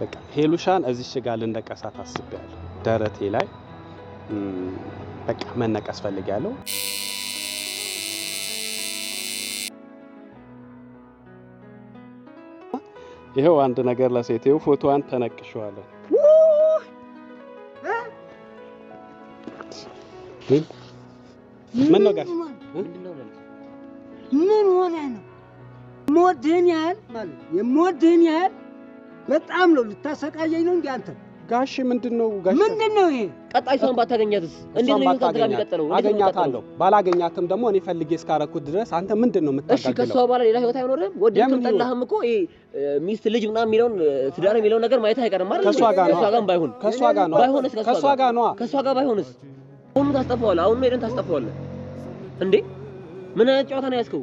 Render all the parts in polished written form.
በቃ ሄሉሻን እዚች ጋር ልንደቀሳት አስቤያለሁ። ደረቴ ላይ በቃ መነቀስ ፈልጊያለሁ። ይሄው አንድ ነገር ለሴቴው ፎቶዋን ተነቅሽዋለሁ። ምን ነው ጋሽ? ምን ሆነ ነው? ሞድህን ያህል ማለት የሞድህን ያህል በጣም ነው ልታሰቃየኝ ነው እንዴ አንተ? ጋሽ ምንድነው ጋሽ? ምንድነው ይሄ? ቀጣይ ሰውን ባታገኛትስ እንዴት ነው ይወጣ የሚቀጥለው? አገኛታለሁ። ባላገኛትም ደግሞ እኔ ፈልጌ እስካረኩት ድረስ አንተ ምንድነው የምታጋግለው? እሺ ከሷ በኋላ ሌላ ህይወት አይኖርም? ወደድክም ጠላህም እኮ ይሄ ሚስት ልጅ ምናምን የሚለውን ትዳር የሚለውን ነገር ማየት አይቀርም አይደል? ከሷ ጋር ባይሆን ከሷ ጋር ነው ከሷ ጋር ባይሆንስ? አሁን ታስጠፋዋለህ። አሁን ሄደን ታስጠፋዋለህ እንዴ? ምን አይነት ጨዋታ ነው ያስከው?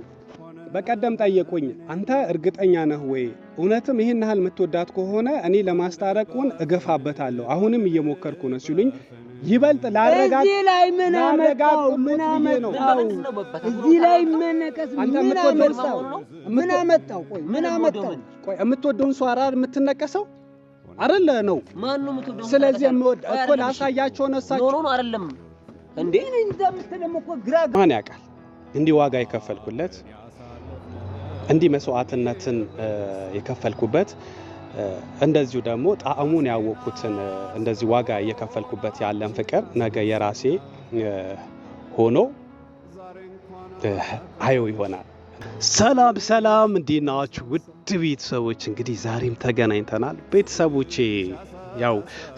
በቀደም ጠየቁኝ፣ አንተ እርግጠኛ ነህ ወይ እውነትም ይሄን ያህል የምትወዳት ከሆነ እኔ ለማስታረቁን እገፋበታለሁ፣ አሁንም እየሞከርኩ ነው ሲሉኝ ይበልጥ ላረጋግ እዚህ ላይ ምን አመጣው? እዚህ ላይ መነቀስ ምን አመጣው? ቆይ የምትወደውን ሰው አራር የምትነቀሰው አይደለ ነው? ማን ነው የምትወደው? ስለዚህ የምወድ እኮ ላሳያቸው ነው እሳቸው ኖ አይደለም እንዴ? እኔ እንደምትለም እኮ ግራ ማን ያውቃል? እንዲህ ዋጋ የከፈልኩለት እንዲህ መስዋዕትነትን የከፈልኩበት እንደዚሁ ደግሞ ጣዕሙን ያወቅኩትን እንደዚህ ዋጋ እየከፈልኩበት ያለን ፍቅር ነገ የራሴ ሆኖ አየው ይሆናል። ሰላም እንዴት ናችሁ ውድ ቤተሰቦች? እንግዲህ ዛሬም ተገናኝተናል። ቤተሰቦቼ ያው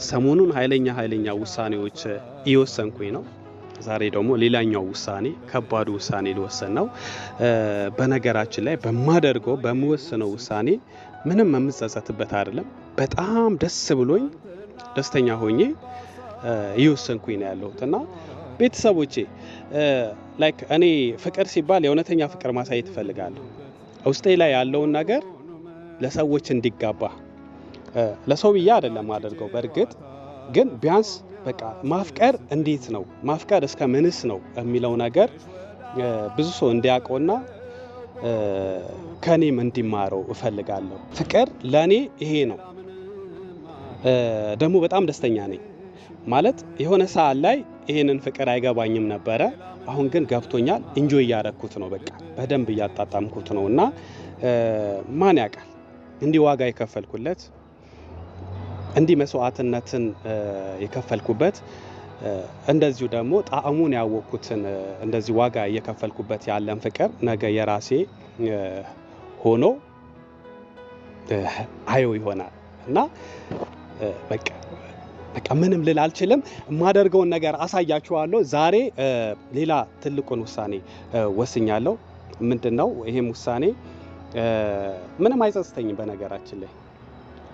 ሰሞኑን ኃይለኛ ውሳኔዎች እየወሰንኩኝ ነው። ዛሬ ደግሞ ሌላኛው ውሳኔ ከባዱ ውሳኔ ልወሰን ነው። በነገራችን ላይ በምወስነው ውሳኔ ምንም የምጸጸትበት አይደለም። በጣም ደስ ብሎኝ ደስተኛ ሆኜ እየወሰንኩኝ ነው ያለሁትና ቤተሰቦቼ ላይክ እኔ ፍቅር ሲባል የእውነተኛ ፍቅር ማሳየት እፈልጋለሁ። ውስጤ ላይ ያለውን ነገር ለሰዎች እንዲጋባ ለሰው ብዬ አይደለም አድርገው። በእርግጥ ግን ቢያንስ በቃ ማፍቀር እንዴት ነው ማፍቀር እስከ ምንስ ነው የሚለው ነገር ብዙ ሰው እንዲያውቀውና ከኔም እንዲማረው እፈልጋለሁ። ፍቅር ለኔ ይሄ ነው። ደግሞ በጣም ደስተኛ ነኝ ማለት የሆነ ሰዓት ላይ ይሄንን ፍቅር አይገባኝም ነበረ። አሁን ግን ገብቶኛል። ኢንጆይ እያደረኩት ነው። በቃ በደንብ እያጣጣምኩት ነውና ማን ያውቃል እንዲህ ዋጋ የከፈልኩለት እንዲህ መስዋዕትነትን የከፈልኩበት እንደዚሁ ደግሞ ጣዕሙን ያወቅኩትን እንደዚህ ዋጋ እየከፈልኩበት ያለን ፍቅር ነገ የራሴ ሆኖ አየው ይሆናል እና በቃ ምንም ልል አልችልም። የማደርገውን ነገር አሳያችኋለሁ። ዛሬ ሌላ ትልቁን ውሳኔ ወስኛለሁ። ምንድነው ይሄም ውሳኔ? ምንም አይጸጽተኝም በነገራችን ላይ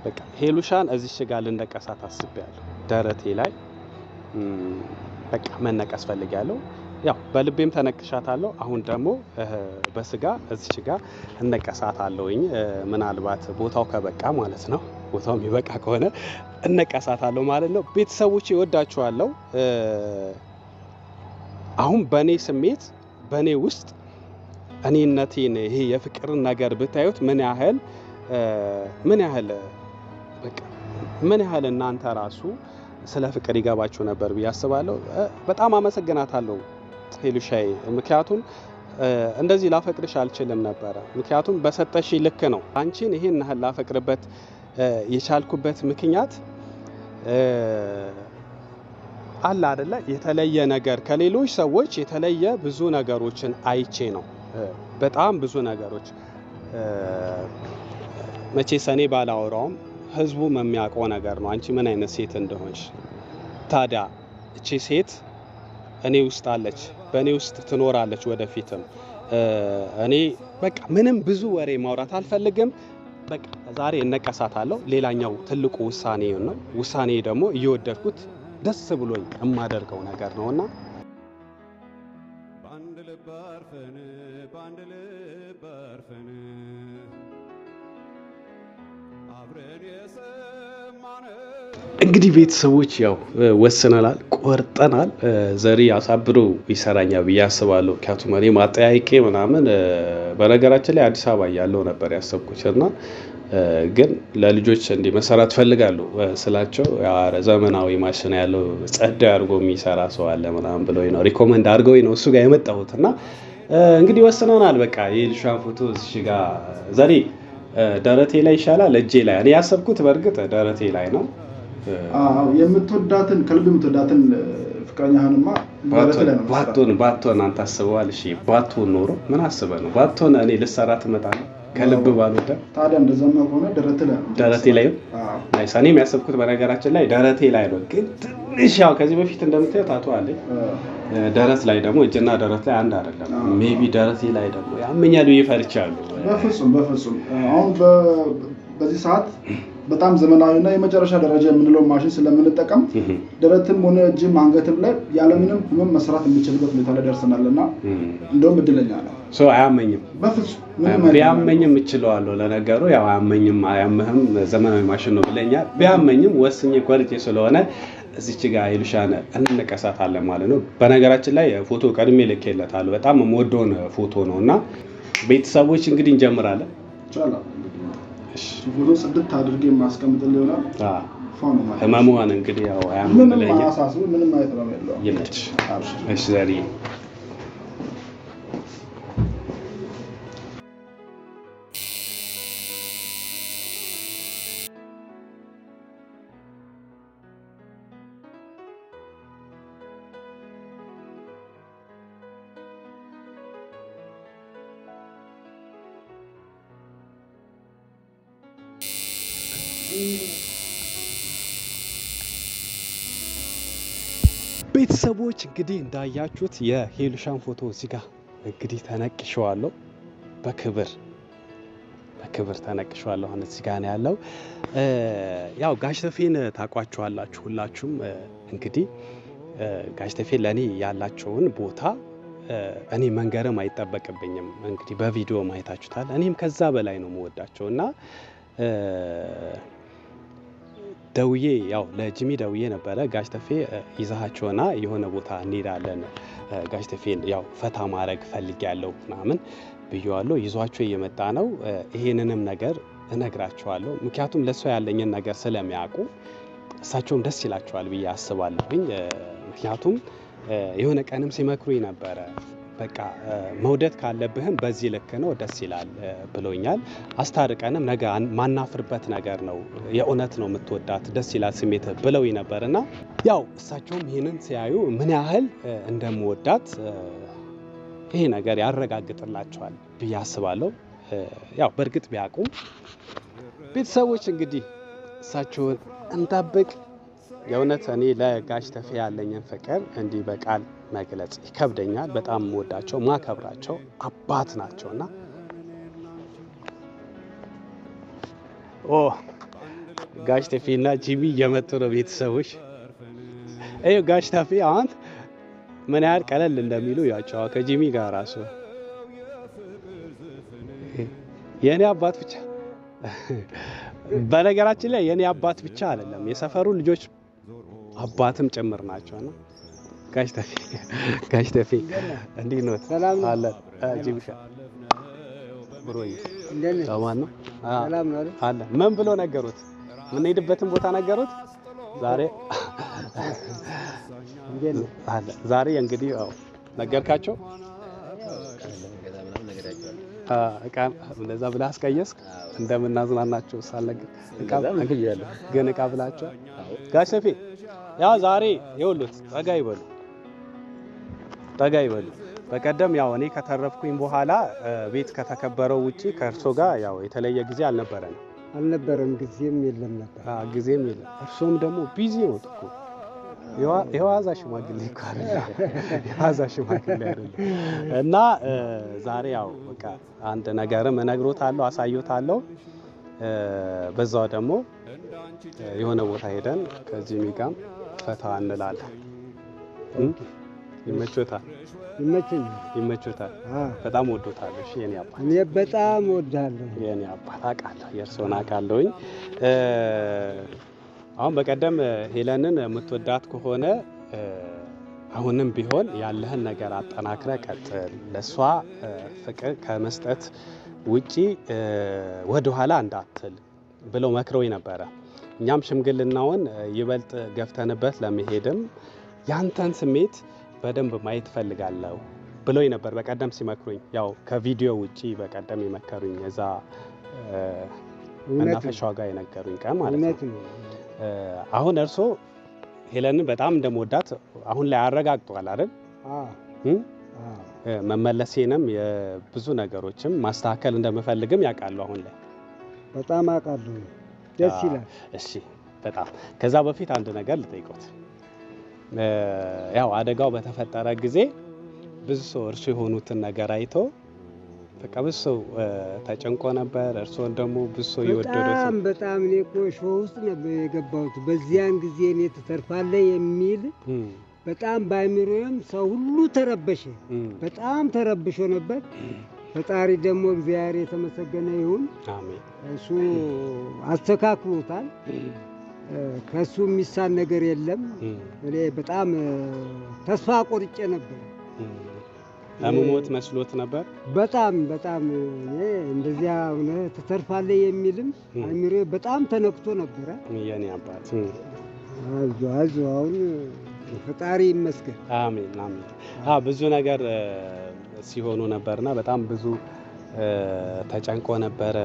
በቃ ሄሉሻን እዚች ጋር ልንደቀሳት አስቤያለሁ። ደረቴ ላይ በቃ መነቀስ ፈልጊያለሁ። ያው በልቤም ተነቅሻታለሁ። አሁን ደግሞ በስጋ እዚች ጋር እነቀሳታለሁኝ። ምናልባት ቦታው ከበቃ ማለት ነው። ቦታው የሚበቃ ከሆነ እነቀሳታለሁ ማለት ነው። ቤተሰቦቼ እወዳችኋለሁ። አሁን በኔ ስሜት በኔ ውስጥ እኔነቴን ይሄ የፍቅርን ነገር ብታዩት ምን ያህል እናንተ ራሱ ስለ ፍቅር ይገባችሁ ነበር ብዬ አስባለሁ። በጣም አመሰግናታለሁ ሄሉሻይ። ምክንያቱም እንደዚህ ላፈቅርሽ አልችልም ነበር። ምክንያቱም በሰጠሽ ልክ ነው። አንቺን ይሄን ያህል ላፈቅርበት የቻልኩበት ምክንያት አለ አይደለ? የተለየ ነገር ከሌሎች ሰዎች የተለየ ብዙ ነገሮችን አይቼ ነው። በጣም ብዙ ነገሮች መቼስ እኔ ባላወራውም ህዝቡ የሚያውቀው ነገር ነው። አንቺ ምን አይነት ሴት እንደሆንሽ። ታዲያ እቺ ሴት እኔ ውስጥ አለች፣ በእኔ ውስጥ ትኖራለች ወደፊትም። እኔ በቃ ምንም ብዙ ወሬ ማውራት አልፈልግም። በቃ ዛሬ እነቀሳታለሁ። ሌላኛው ትልቁ ውሳኔ ነው። ውሳኔ ደግሞ እየወደድኩት ደስ ብሎኝ የማደርገው ነገር ነውና እንግዲህ ቤተሰቦች ያው ወስነናል፣ ቆርጠናል። ዘሪ አሳብሮ ይሰራኛል ብዬ አስባለሁ። ምክንያቱም እኔ ማጠያይቄ ምናምን በነገራችን ላይ አዲስ አበባ ያለው ነበር ያሰብኩትና ግን ለልጆች እንዲህ መሰራት ፈልጋለሁ ስላቸው ያው ዘመናዊ ማሽን ያለው ጸዳ አድርጎ የሚሰራ ሰው አለ ምናምን ብለውኝ ነው ሪኮመንድ አድርገውኝ ነው እሱ ጋር የመጣሁት እና እንግዲህ ወስነናል። በቃ የልጇን ፎቶ እዚህ ጋር ዛሬ ደረቴ ላይ ይሻላል እጄ ላይ እኔ ያሰብኩት በእርግጥ ደረቴ ላይ ነው። የምትወዳትን ከልብ የምትወዳትን ፍቅረኛህንማ ደረቴ ላይ ነው ባቶን አንተ አስበዋል። እሺ ባቶን ኖሮ ምን አስበህ ነው ባቶን እኔ ልሰራ ትመጣለህ ከልብ ባልወዳ ታዲያ እንደዛማ ከሆነ ደረቴ ላይ ነው። ናይስ እኔ የሚያስብኩት በነገራችን ላይ ደረቴ ላይ ነው። ግን ትንሽ ያው ከዚህ በፊት እንደምታየው ታቱ አለኝ ደረት ላይ ደግሞ እጅና ደረት ላይ አንድ አይደለም። ሜቢ ደረቴ ላይ ደግሞ ያመኛል ብዬ ፈርቻለሁ። በፍጹም አሁን በዚህ ሰዓት በጣም ዘመናዊና የመጨረሻ ደረጃ የምንለው ማሽን ስለምንጠቀም ደረትም ሆነ እጅም አንገትም ላይ ያለምንም ህመም መስራት የሚችልበት ሁኔታ ላይ ደርሰናልና እንደውም እድለኛ ነው። አያመኝም በፍጹም ቢያመኝም እችለዋለሁ። ለነገሩ ያው አያመኝም ዘመናዊ ማሽን ነው ብለኛል። ቢያመኝም ወስኜ ቆርጬ ስለሆነ እዚች ጋር ይልሻነ እንነቀሳታለን ማለት ነው። በነገራችን ላይ ፎቶ ቀድሜ ልኬለታለሁ። በጣም የምወደውን ፎቶ ነውና ቤተሰቦች እንግዲህ እንጀምራለን። ይቻላል ፎቶ ጽድት አድርጌ ማስቀምጥልህ ይሆናል። ፎቶ ማለት ህመሙን እንግዲህ ያው አያመኝም ምንም አሳስቡ ምንም አይተራም ያለው ይመች። እሺ ዛሬ ቤተሰቦች እንግዲህ እንዳያችሁት የሄሉሻን ፎቶ እዚህ ጋር እንግዲህ ተነቅሼዋለሁ። በክብር ተነቅሼዋለሁ። አሁን እዚህ ጋር ነው ያለው። ያው ጋሽ ተፌን ታውቋቸዋላችሁ ሁላችሁም። እንግዲህ ጋሽ ተፌ ለኔ ያላቸውን ቦታ እኔ መንገርም አይጠበቅብኝም። እንግዲህ በቪዲዮ ማየታችሁታል። እኔም ከዛ በላይ ነው የምወዳቸውና ደውዬ ያው ለጂሚ ደውዬ ነበረ ጋሽ ተፌ ይዛሃቸውና የሆነ ቦታ እንሄዳለን ጋሽ ተፌን ያው ፈታ ማድረግ ፈልጊያለሁ ምናምን ብየዋለሁ። ይዟቸው እየመጣ ነው። ይሄንንም ነገር እነግራቸዋለሁ። ምክንያቱም ለሷ ያለኝን ነገር ስለሚያውቁ እሳቸውም ደስ ይላቸዋል ብዬ አስባለሁኝ። ምክንያቱም የሆነ ቀንም ሲመክሩኝ ነበረ በቃ መውደድ ካለብህም በዚህ ልክ ነው ደስ ይላል ብሎኛል። አስታርቀንም ነገ ማናፍርበት ነገር ነው የእውነት ነው የምትወዳት ደስ ይላል ስሜት ብለውኝ ነበርና ያው እሳቸውም ይሄንን ሲያዩ ምን ያህል እንደምወዳት ይሄ ነገር ያረጋግጥላቸዋል ብዬ አስባለሁ። ያው በእርግጥ ቢያውቁም ቤተሰቦች እንግዲህ እሳቸውን እንጠብቅ። የእውነት እኔ ለጋሽ ተፌ ያለኝን ፍቅር እንዲህ በቃል መግለጽ ይከብደኛል። በጣም ወዳቸው ማከብራቸው አባት ናቸውና ጋሽ ተፌና ጂሚ እየመጡ ነው። ቤተሰቦች አዩ ጋሽ ተፌ አሁን ምን ያህል ቀለል እንደሚሉ ያቸው ከጂሚ ጋር ራሱ የኔ አባት ብቻ በነገራችን ላይ የኔ አባት ብቻ አይደለም የሰፈሩ ልጆች አባትም ጭምር ናቸውና ጋሽ ተፌ እንዴት ነው? ሰላም አለ ጂምሻ ብሮይ ሰማን ነው ሰላም ነው አለ። ምን ብሎ ነገሩት? ምን ሄድበትን ቦታ ነገሩት? ዛሬ እንግዲህ ያው ነገርካቸው። እቃ እንደዛ ብለህ አስቀየስክ እንደምናዝናናቸው ሳልነግር ግን እቃ ብላቸው ጋሽ ተፌ ያው ዛሬ ይኸውልህ ጠጋ ይበሉ። በቀደም ያው እኔ ከተረፍኩኝ በኋላ ቤት ከተከበረው ውጪ ከእርሶ ጋር ያው የተለየ ጊዜ አልነበረም። ጊዜም የለም። እርሶም ደግሞ ቢዚ ነው እኮ የዋዛ ሽማግሌ እኮ አይደለም። እና ዛሬ ያው በቃ አንድ ነገርም እነግሮታለሁ አሳዮታለሁ። በዛው ደግሞ የሆነ ቦታ ሄደን ከዚህ ሚጋም ፈታ እንላለን። ይመቾታል። በጣም ወዶታለሁ። እሺ የኔ አባት እኔ በጣም ወዳለሁ። የኔ አባት አውቃለሁ፣ የእርሶን አውቃለሁኝ። አሁን በቀደም ሄለንን የምትወዳት ከሆነ አሁንም ቢሆን ያለህን ነገር አጠናክረ ቀጥል። ለሷ ፍቅር ከመስጠት ውጪ ወደ ኋላ እንዳትል ብለው መክረውኝ ነበረ። እኛም ሽምግልናውን ይበልጥ ገፍተንበት ለመሄድም ያንተን ስሜት በደንብ ማየት ፈልጋለሁ ብለውኝ ነበር በቀደም ሲመክሩኝ። ያው ከቪዲዮ ውጪ በቀደም የመከሩኝ እዛ መናፈሻው ጋር የነገሩኝ ቀን ማለት ነው። አሁን እርሶ ሄለንን በጣም እንደምወዳት አሁን ላይ አረጋግጧል አይደል? መመለሴንም የብዙ ነገሮችም ማስተካከል እንደምፈልግም ያውቃሉ አሁን ላይ። በጣም አውቃለሁ። ደስ ይላል። እሺ በጣም ከዛ በፊት አንድ ነገር ልጠይቆት። ያው አደጋው በተፈጠረ ጊዜ ብዙ ሰው እርሱ የሆኑትን ነገር አይቶ በቃ ብዙ ሰው ተጨንቆ ነበር። እርሶን ደግሞ ብዙ ሰው ይወደዱት በጣም እኔ እኮ ሾው ውስጥ ነበር የገባሁት። በዚያን ጊዜ እኔ ትተርፋለህ የሚል በጣም ባይምሮም ሰው ሁሉ ተረበሸ። በጣም ተረብሾ ነበር። ፈጣሪ ደግሞ እግዚአብሔር የተመሰገነ ይሁን። አሜን። እሱ አስተካክሎታል። ከሱ የሚሳን ነገር የለም። እኔ በጣም ተስፋ ቆርጬ ነበር። ለመሞት መስሎት ነበር። በጣም እኔ እንደዚያ ሆነ ትተርፋለህ የሚልም አሚሮ በጣም ተነክቶ ነበር። የኔ አባት አይዞህ አሁን ፈጣሪ ይመስገን። አሜን አሜን። ብዙ ነገር ሲሆኑ ነበርና በጣም ብዙ ተጨንቆ ነበረ።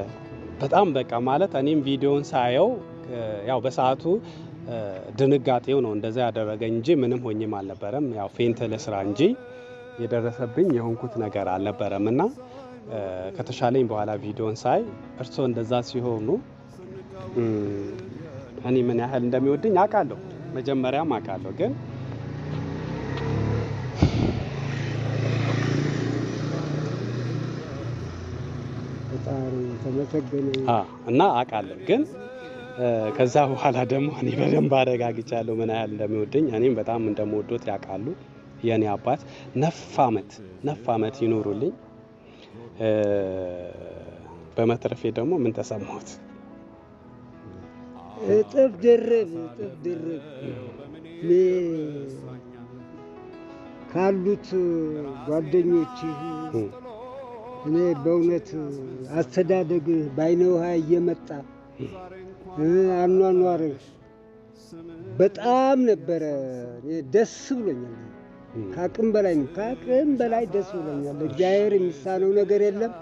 በጣም በቃ ማለት እኔም ቪዲዮን ሳየው ያው በሰዓቱ ድንጋጤው ነው እንደዛ ያደረገኝ እንጂ ምንም ሆኝም አልነበረም። ያው ፌንት ለስራ እንጂ የደረሰብኝ የሆንኩት ነገር አልነበረምና ከተሻለኝ በኋላ ቪዲዮን ሳይ እርሶ እንደዛ ሲሆኑ እኔ ምን ያህል እንደሚወድኝ አውቃለሁ። መጀመሪያም አውቃለሁ ግን ፈጣሪ ተመሰገነ እና አውቃለሁ ግን ከዛ በኋላ ደግሞ እኔ በደንብ አረጋግጫለሁ ምን ያህል እንደሚወድኝ። እኔም በጣም እንደምወዶት ያውቃሉ። የኔ አባት ነፍ አመት ይኖሩልኝ። በመትረፌ ደግሞ ምን ተሰማሁት? እጥፍ ድርብ ካሉት ጓደኞች እኔ በእውነት አስተዳደግ ባይነ ውሃ እየመጣ አኗኗርህ በጣም ነበረ ደስ ብሎኛል። ከአቅም በላይ ደስ ብሎኛል። እግዚአብሔር የሚሳነው ነገር የለም።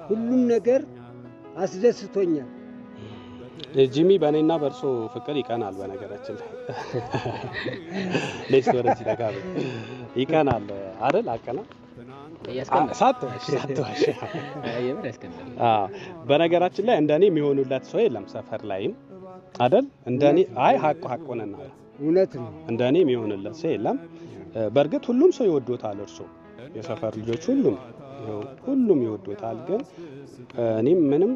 ሁሉም ነገር አስደስቶኛል። ጂሚ በእኔና በእርሶ ፍቅር ይቀናል። በነገራችን ላይ ሌስ ወረጂ ተጋብ ይቀናል አይደል? አቀና ሳትዋሽ በነገራችን ላይ እንደኔ የሚሆኑለት ሰው የለም ሰፈር ላይም አይደል? እንደኔ ሀቁንና እውነት ነው። እንደኔ የሚሆንለት ሰው የለም። በእርግጥ ሁሉም ሰው ይወዶታል። እርሶ የሰፈር ልጆች ሁሉም ይወዶታል። ግን እኔም ምንም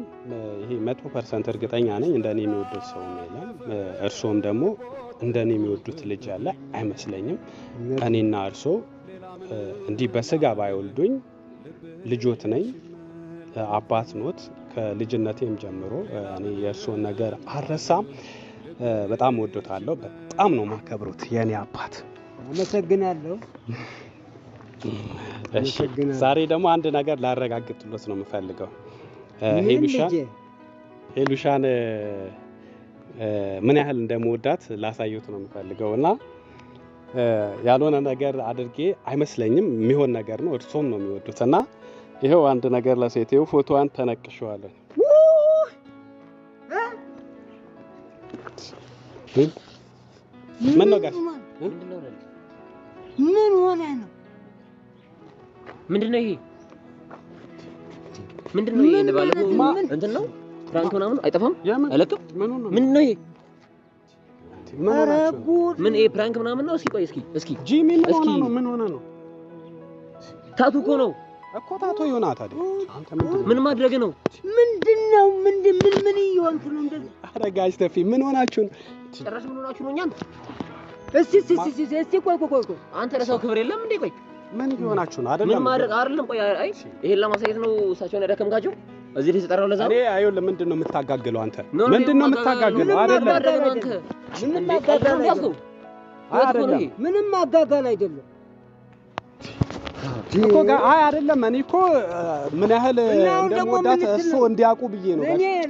ይሄ 100% እርግጠኛ ነኝ እንደኔ የሚወዱት ሰው የለም። እርሶም ደግሞ እንደኔ የሚወዱት ልጅ ያለ አይመስለኝም። እኔና እርሶ እንዲህ በስጋ ባይወልዱኝ ልጆት ነኝ፣ አባት ኖት። ከልጅነቴም ጀምሮ እኔ የእርሶን ነገር አልረሳም። በጣም ወዶታለሁ። በጣም ነው ማከብሩት የኔ አባት። አመሰግናለሁ። እሺ ዛሬ ደግሞ አንድ ነገር ላረጋግጥሎት ነው የምፈልገው። ሄሉሻን ምን ያህል እንደምወዳት ላሳየት ነው የምፈልገውና ያልሆነ ነገር አድርጌ አይመስለኝም። የሚሆን ነገር ነው። እርሶም ነው የሚወዱትና ይሄው አንድ ነገር ለሴቴው ፎቶዋን ተነቅሸዋለሁ። ምን ነው ጋር ምን ሆነ ነው? ምንድነው ይሄ? ምንድነው ይሄ? ባለፈው እንትን ነው ፍራንክ ምናምን አይጠፋም አይለቅም። ምንድነው ይሄ? ምን ይሄ ፕራንክ ምናምን ነው? እስኪ ጂሚ ምን ሆነ ነው? ታቱ እኮ ነው እኮ ታቱ ይሆና ታዲያ አንተ ምን ማድረግ ነው? ምንድነው? ምን ይሆንኩ ነው እንደዚህ? አረጋጅ ተፊ ምን ሆናችሁ ነው? ጭራሽ ምን ሆናችሁ ነው? እኛን እስቲ ቆይ አንተ ለሰው ክብር የለም እንዴ? ቆይ ምን ይሆናችሁ ነው? አይደለም ምን ማድረግ አይደለም። ቆይ አይ ይሄን ለማሳየት ነው እሳቸውን ያደከምካቸው እዚህ ላይ ተጠራው። ለዛ እኔ አይደለም ምንድነው የምታጋግለው አንተ? ምንድነው የምታጋግለው? አይደለም ምንም ማጋጋል አይደለም። እኮ አይ አይደለም እኔ እኮ ምን ያህል እንደምወዳት እሱ እንዲያውቁ ብዬ ነው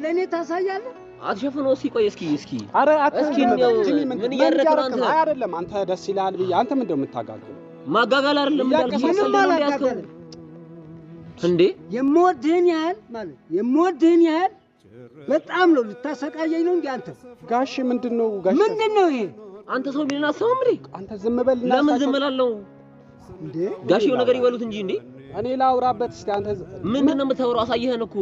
ለኔ ታሳያለህ አትሸፍነው እስኪ አረ እስኪ ምን እያደረግህ አንተ አይ አይደለም አንተ ደስ ይላል ብዬ አንተ ምንድነው የምታጋግለው ማጋጋል አይደለም እንዳልኩ ያስከው እንዴ የምወድህን ያህል በጣም ነው ልታሰቃየኝ ነው እንዴ አንተ ጋሽ ምንድነው ይሄ አንተ ሰው ቢልና ሰው ምሪ አንተ ዝም በልና ለምን ዝም እላለሁ እንዴ ጋሽው ነገር ይበሉት እንጂ እንዴ እኔ ላውራበት እስቲ አንተ ምንድነው የምታወራው አሳየህን እኮ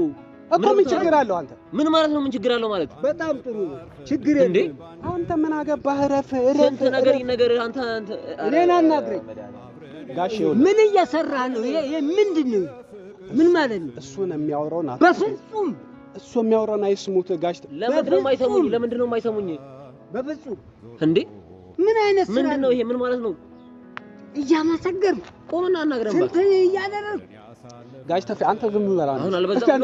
ምን ችግር አለው አንተ ምን ማለት ነው ምን ችግር አለው ማለት በጣም ጥሩ ችግር የለም እንዴ አንተ ምን አገባህ ረፍ ስንት ነገር አንተ እኔን አናግረኝ ጋሽው ምን እየሰራህ ነው ይሄ ምንድነው ምን ማለት ነው እሱን የሚያወራው ናት በፍጹም እሱ የሚያወራውን አይስሙት ጋሽ ለምንድነው የማይሰሙኝ በፍጹም እንዴ ምን አይነት ስራ ምንድነው ይሄ ምን ማለት ነው እያመሰገር ቆምና አናግረን ስንት እያደረግ ጋሽ ተፈ አንተ ዝም በል አሁን አልበዛም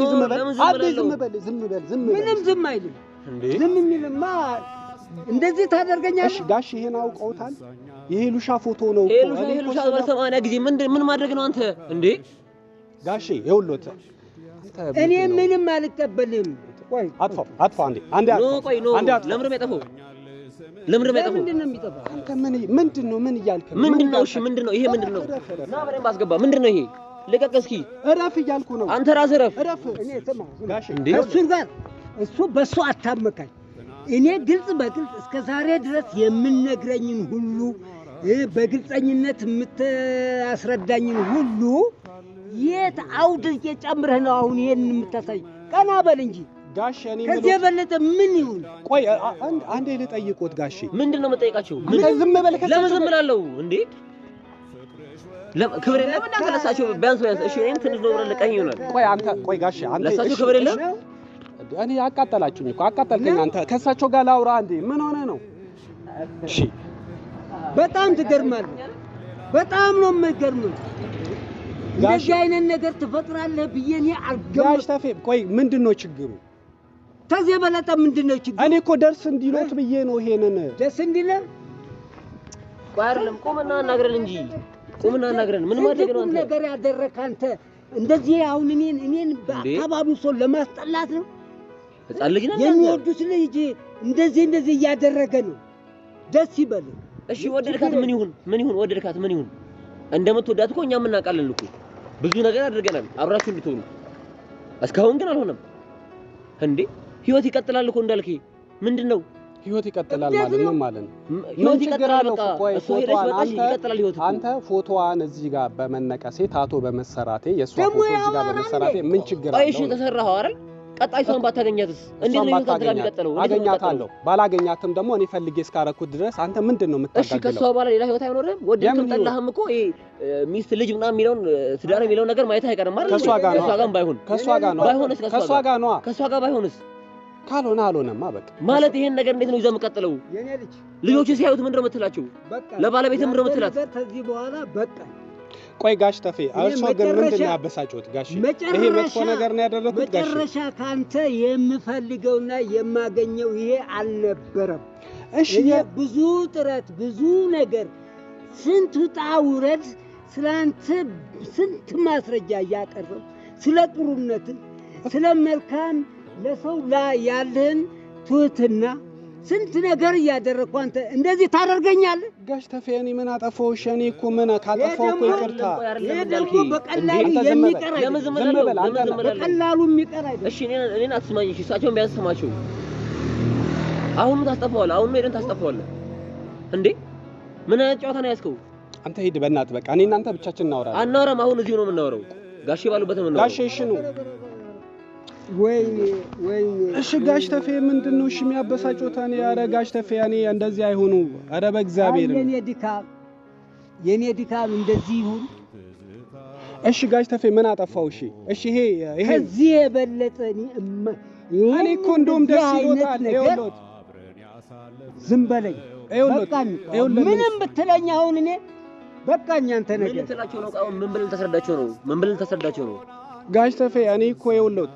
ዝም በል ምንም ዝም አይልም እንዴ ዝም የሚልማ እንደዚህ ታደርገኛለህ ጋሽ ይሄን አውቀውታል ይሄ ሉሻ ፎቶ ነው እኮ ይሄ ሉሻ በ80 ጊዜ ምን ማድረግ ነው አንተ እንዴ ጋሽ ይኸውልህ እኔ ምንም አልቀበልም ቆይ አጥፋ አንዴ ለምን ነው የሚጠፋው አንተ ምን እያልክ ምንድነው እሺ ምንድነው ይሄ ምንድነው ና በደንብ አስገባ ምንድነው ይሄ ልቀቅ እስኪ እረፍ እያልኩ ነው አንተ ራስህ እረፍ እኔ ስማ ጋሽ እንዴ እሱ በሱ አታመካኝ እኔ ግልጽ በግልጽ እስከ ዛሬ ድረስ የምንነግረኝን ሁሉ በግልጸኝነት የምታስረዳኝን ሁሉ የት አውድ እየጨምረህ ነው አሁን ይሄን የምታሳይ ቀና በል እንጂ ጋሽ እኔ ከዚህ የበለጠ ምን ይሁን ቆይ አንዴ ልጠይቆት ጋሽ ምንድነው የምጠይቃቸው ዝም በል ለምን ዝም እላለሁ እንዴ ክብር የለም እንዳንተ ለሳቸው ቢያንስ እሺ እኔን ትንሽ ነው ብለህ ለቀኝ ይሆናል ቆይ ጋሽ አንተ ለሳቸው ክብር የለም እኔ አቃጠላችሁኝ እኮ አቃጠልከኝ አንተ ከሳቸው ጋር ላውራ እንዴ ምን ሆነ ነው እሺ በጣም ትገርማለህ በጣም ነው የምትገርመው እንደዚህ አይነት ነገር ትፈጥራለህ ብዬ እኔ አልገመትኩም ጋሽ ተፌ ቆይ ምንድነው ችግሩ ከዚህ የበለጠ ምንድነው ችግሩ እኔ እኮ ደርስ እንዲሎት ብዬ ነው ይሄንን ደስ እንዲለ ቆይ አይደለም ቆምና አናግረን እንጂ ቆምና አናግረን ምን ማድረግ ነው አንተ ነገር ያደረክ አንተ እንደዚህ አሁን እኔን በአካባቢው ሰው ለማስጠላት ነው ህፃን ልጅ ነህ የሚወዱት ልጅ እንደዚህ እያደረገ ነው ደስ ይበል እሺ ወደድካት ምን ይሁን ወደድካት ምን ይሁን እንደምትወዳት እኮ እኛም እናውቃለን እኮ ብዙ ነገር አድርገናል አብራችሁ እንድትሆኑ እስካሁን ግን አልሆነም እንዴ ህይወት ይቀጥላል እኮ እንዳልክ ምንድነው ህይወት ይቀጥላል ማለት ነው ህይወት ይቀጥላል እሱ ሄደሽ መጣሽ ይቀጥላል ህይወት አንተ ፎቶዋን እዚህ ጋር በመነቀሴ ታቶ በመሰራቴ የሷ ፎቶ እዚህ ጋር በመሰራቴ ምን ችግር አለው እሺ ተሰራው አይደል ቀጣይ ሰውን ባታገኛትስ እንዴት ነው ህይወት ጋር የሚቀጥለው አገኛታለሁ ባላገኛትም ደግሞ እኔ ፈልጌ እስካረኩት ድረስ አንተ ምንድነው የምታጋግለው እሺ ከሷ በኋላ ሌላ ህይወት አይኖርም ወደድክም ጠላህም እኮ ሚስት ልጅ ምናምን የሚለውን ትዳር የሚለውን ነገር ማየት አይቀርም አይደል ከሷ ጋር ባይሆን ከሷ ጋር ባይሆንስ ካልሆነ አልሆነማ በቃ ማለት ይሄን ነገር እንዴት ነው ይዘው የምቀጥለው የኔ ልጅ ልጆቹ ሲያዩት ምንድነው የምትላቸው ለባለቤትም ምንድነው የምትላት ከዚህ በኋላ በቃ ቆይ ጋሽ ተፌ እርሶ ግን ምንድነው ያበሳጩት ጋሽ ይሄ መጥፎ ነገር ነው ያደረኩት ጋሽ መጨረሻ ካንተ የምፈልገውና የማገኘው ይሄ አልነበረም እሺ ብዙ ጥረት ብዙ ነገር ስንት ውጣ ውረድ ስላንተ ስንት ማስረጃ ያቀርብ ስለ ጥሩነት ስለ መልካም ለሰው ላይ ያለህን ትህትና ስንት ነገር እያደረኩ አንተ እንደዚህ ታደርገኛለህ ጋሽ ተፌ እኔ ምን አጠፋው እኔ እኮ ምን ካጠፋው እኮ ይቅርታ ደግሞ በቀላሉ የሚቀር በቀላሉ የሚቀር አይደለም እሺ እኔን አትስማኝ እሺ እሳቸውን ቢያንስ ስማቸው አሁን ታስጠፋዋለህ አሁን ሄደን ታስጠፋዋለህ እንዴ ምን አይነት ጨዋታ ነው ያስከው አንተ ሂድ በእናትህ በቃ እኔ እናንተ ብቻችን እናወራለን አናወራም አሁን እዚሁ ነው የምናወራው ጋሼ ባሉበት ነው ጋሼ እሺ ነው ወይ እሺ ጋሽ ተፌ ምንድነው እሺ የሚያበሳጩት እኔ ኧረ ጋሽ ተፌ እኔ እንደዚህ አይሆኑ ኧረ በእግዚአብሔር የኔ ድካም እንደዚህ ይሁን እሺ ጋሽ ተፌ ምን አጠፋው እሺ ይሄ ከዚህ የበለጠ እኔ እኮ እንደውም ደስ ይሎታል ይኸውልዎት ዝም በለኝ በቃኝ ምንም ብትለኝ አሁን እኔ በቃኝ አንተ ነገር ምን ትላቸው ነው አሁን ምን ብለን ተሰዳቸው ነው ጋሽ ተፌ እኔ እኮ ይኸውልዎት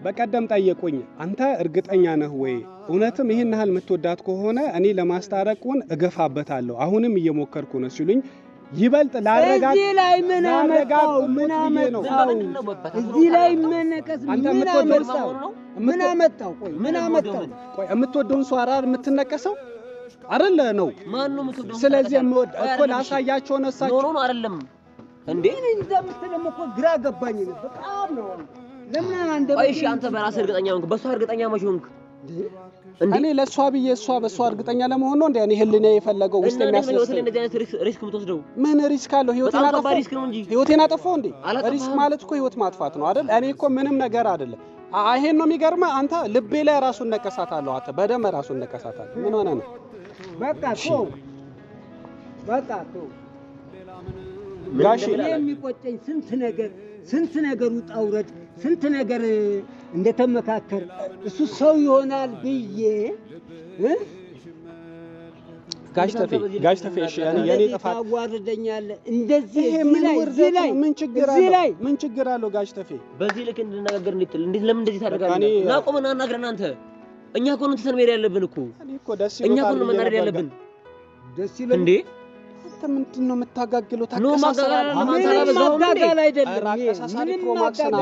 በቀደም ጠየቁኝ አንተ እርግጠኛ ነህ ወይ እውነትም ይሄን ያህል የምትወዳት ከሆነ እኔ ለማስታረቁን እገፋበታለሁ አሁንም እየሞከርኩ ነው ሲሉኝ ይበልጥ ላረጋግ እዚህ ላይ ምን አመጣው? እዚህ ላይ መነቀስ ምን አመጣው? ቆይ የምትወደውን ሰው አራር የምትነቀሰው አይደለ ነው? ማን ነው የምትወደው? ስለዚህ የምወድ እኮ ላሳያቸው ነው እሳቸው ነው አይደለም እንዴ? እኔ እንደምትለም እኮ ግራ ገባኝ ነው በጣም ነው። ለምን አንተ እሺ አንተ በራስህ እርግጠኛ ሆንክ? በሷ እርግጠኛ መቼ ሆንክ? እኔ ለሷ ብዬ እሷ በሷ እርግጠኛ ለመሆን ነው እንዴ? እኔ ህሊና የፈለገው ውስጥ የሚያስነሳ ሪስክ የምትወስደው ምን ሪስክ አለው? ህይወቴን አጠፋው እንዴ? ሪስክ ማለት እኮ ህይወት ማጥፋት ነው አይደል? እኔ እኮ ምንም ነገር አይደለም። ይሄን ነው የሚገርመው። አንተ ልቤ ላይ ራሱን ነቀሳታለሁ። አንተ በደም ራሱን ነቀሳታለሁ። ምን ሆነ ነው? በቃ ጋሽ የሚቆጨኝ ስንት ነገር ውጣ ውረድ ስንት ነገር እንደተመካከር እሱ ሰው ይሆናል ብዬ ጋሽ ተፌ እሺ የኔ ጥፋት ታዋርደኛለህ እንደዚህ ይሄ ምን ችግር አለው ጋሽ ተፌ? በዚህ ልክ እንድንነጋገር እንዴት ለምን እንደዚህ ታደርጋለህ? ናቆምና አናግረን አንተ እኛ እኮ ነው ተሰንበል ያለብን እኮ እኛ እኮ ነው መናደድ ያለብን። ደስ ይላል እንዴ አንተ ምንድነው የምታጋግለው? ማጋጋል አይደለም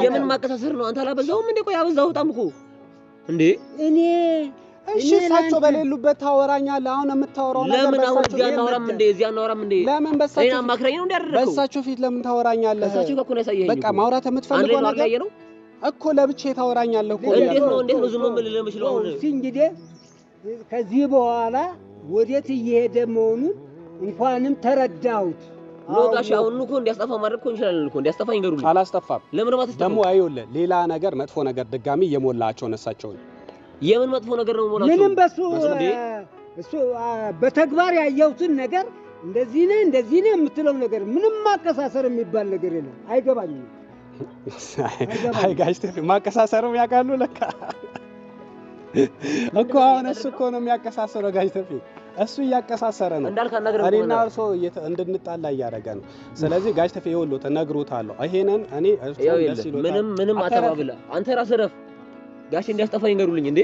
የምን ማቀሳሰር ነው? አንተ አላበዛውም እንዴ? ቆይ አበዛው በጣም እኮ እንዴ እኔ እሺ እሳቸው በሌሉበት ታወራኛለህ። አሁን የምታወራው ነገር ለምን አሁን እዚህ አናወራም እንዴ? እዚህ አናወራም እንዴ? ለምን በሳቸው ማክረኝ ነው እንዲያደርገው? በሳቸው ፊት ለምን ታወራኛለህ? እሳቸው እኮ ነው ያሳየኝ። በቃ ማውራት የምትፈልገው ነገር ነው እኮ ለብቻዬ ታወራኛለህ እኮ። እንዴት ነው ዝም ብለህ ለምችለው? እንግዲህ ከዚህ በኋላ ወዴት እየሄደ መሆኑን እንኳንም ተረዳሁት። ሎጋሽ አሁን እኮ እንዲያስጠፋ ማድረግ እኮ እንችላለን እኮ እንዲያስጠፋ ይንገሩልኝ። አላስጠፋም። ለምን ማለት ደግሞ አይውልህ ሌላ ነገር መጥፎ ነገር ድጋሚ እየሞላቸው ነሳቸው። የምን መጥፎ ነገር ነው ሞላቸው? ምንም እሱ በተግባር ያየሁትን ነገር እንደዚህ ነው የምትለው ነገር ምንም ማቀሳሰር የሚባል ነገር የለም። አይገባኝም። አይ ጋሽ ተፌ ማቀሳሰሩም ያውቃሉ ለካ እኮ አሁን እሱ እኮ ነው የሚያቀሳሰረው ጋሽ ተፌ እሱ እያቀሳሰረ ነው። እኔና እርሶ እንድንጣላ እያደረገ ነው። ስለዚህ ጋሽ ተፌ ይኸውልህ ተነግሮታለሁ። ይሄንን እኔ እርሶ ደስ ይሎታል። ምንም አተባብላ አንተ ራስህ ረፍ ጋሽ እንዲያስጠፋ ይንገሩልኝ እንዴ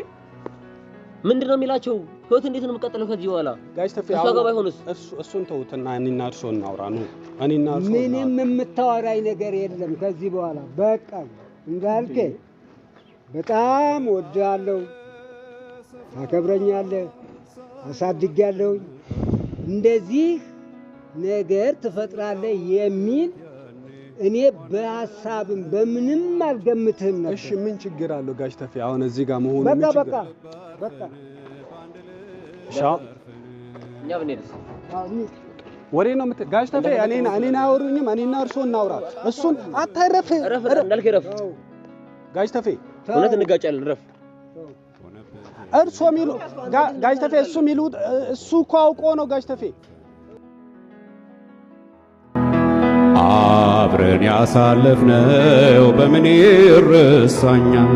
ምንድነው የሚላቸው? ህይወት እንዴት ነው የምቀጥለው ከዚህ በኋላ? ጋሽ ተፌ እሱ ጋር ባይሆንስ እሱን ተውትና እኔና እርሶ እናውራ ነው። እኔና እርሶ ምንም የምታወራኝ ነገር የለም ከዚህ በኋላ በቃ እንዳልከኝ በጣም ወዳለሁ፣ ታከብረኛለህ፣ አሳድጋለሁ። እንደዚህ ነገር ትፈጥራለህ የሚል እኔ በሐሳብም በምንም አልገምትህም ነበር። እሺ ምን ችግር አለው ጋሽ ተፌ አሁን እዚህ ጋር መሆኑ? በቃ ሻው እኛ ብንሄድስ ወሬ ነው ጋሽ ተፌ እኔና አወሩኝም። እኔና እርሶ እናውራ። እሱን አታረፍ እንዳልክ ረፍ ጋሽ ተፌ እውነት እንጋጫለን። ረፍ እርሶ ሚሉ ጋሽ ተፌ እሱ ሚሉ እሱ እኮ አውቆ ነው ጋሽ ተፌ። አብረን ያሳለፍነው በምን ይረሳኛል?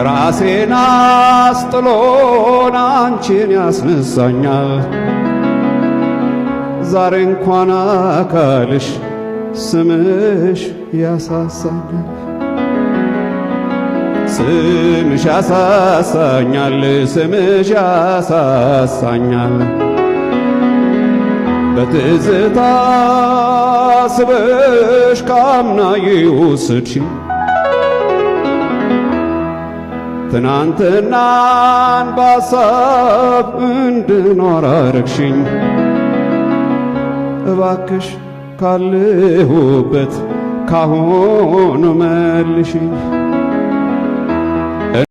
ራሴን አስጥሎን አንቺን ያስነሳኛል። ዛሬ እንኳን አካልሽ ስምሽ ያሳሳኛል። ስምሽ ያሳሳኛል፣ ስምሽ ያሳሳኛል። በትዝታ ስበሽ ካምና የወሰድሽኝ ትናንትናን በሐሳብ እንድኖር አረግሽኝ። እባክሽ ካለሁበት ካሁኑ መልሽኝ።